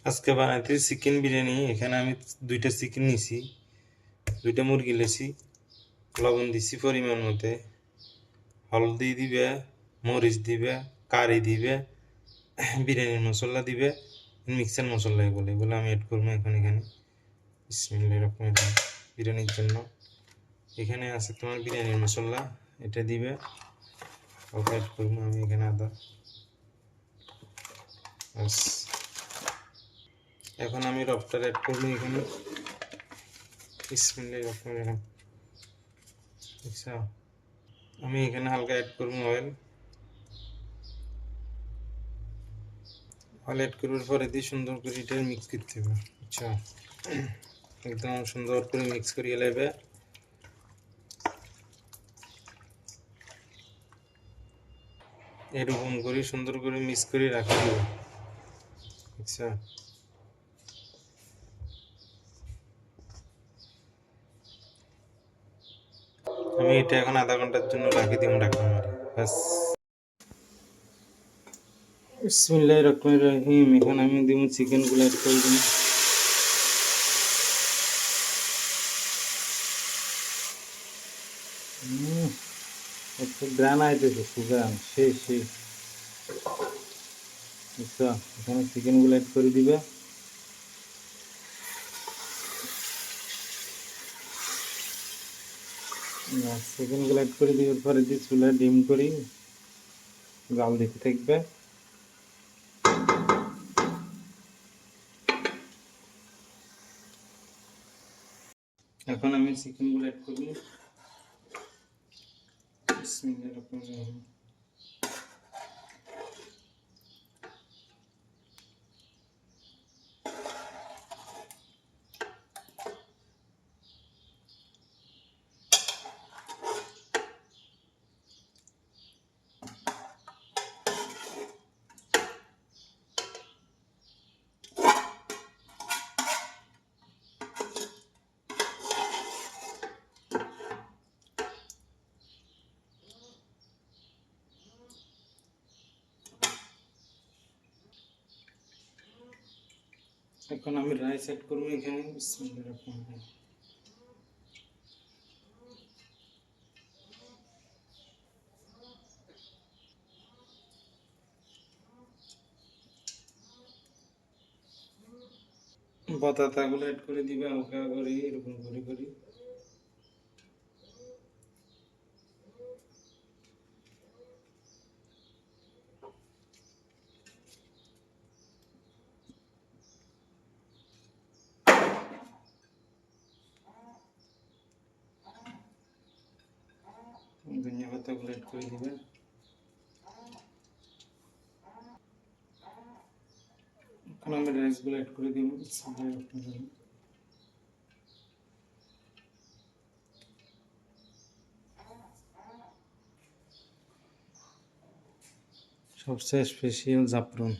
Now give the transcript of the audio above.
আজকে বানাইতে চিকেন বিরিয়ানি। এখানে আমি 2টা চিকেন নিছি, 2টা মুরগি লেছি, লবণ দিছি পরিমাণ মতে, হলদি দিবে, মরিচ দিবে, কারি দিবে, বিরিয়ানির মশলা দিবে, মিক্সার মশলা এগুলো আমি অ্যাড করবো এখন এখানে। বিসমিল্লাহির রহমানির রহিম। বিরিয়ানির জন্য এখানে আছে তোমার বিরিয়ানির মশলা, এটা দিবে, ওটা অ্যাড করবো আমি এখানে আদা। বাস, এখন আমি রবটার অ্যাড করবো এখানে। বিসমিল্লাহির রহমানির রহিম। আচ্ছা, আমি এখানে হালকা অ্যাড করবো অয়েল। অয়েল অ্যাড করার পরে দিয়ে সুন্দর করে এটা মিক্স করতে হবে। আচ্ছা, একদম সুন্দর করে মিক্স করিয়ে নেবে। এরকম করে সুন্দর করে মিক্স করে রাখা দেবে। আচ্ছা, আমি এটা এখন আধা ঘন্টার জন্য রাখি দিব ঢাকনা মারি। বাস। বিসমিল্লাহির রহমানির রহিম। এখন আমি দিব চিকেনগুলো অ্যাড করে দিই। একটু গ্রান আইতেছে, সুগান শেষ শেষ। আচ্ছা, এখানে চিকেনগুলো অ্যাড করে দিবে। চিকেনগুলো অ্যাড করে দেওয়ার পরে দিয়ে চুলা ডিম করি, জাল দিতে থাকবে। এখন আমি চিকেনগুলো অ্যাড করব। বিসমিল্লাহির রহমানির রহিম। এখন আমি রাইস অ্যাড করব এখানে। বিসমিল্লাহির রহমানির রহিম। বাতাতাগুলো অ্যাড করে দিবে হালকা করে, এরকম করে করি। ধনিয়া পাতাগুলো অ্যাড করে দিবে। এখন আমি রাইসগুলো অ্যাড করে দিব। বিসমিল্লাহির রহমানির রহিম। সবচেয়ে স্পেশাল জাফরান।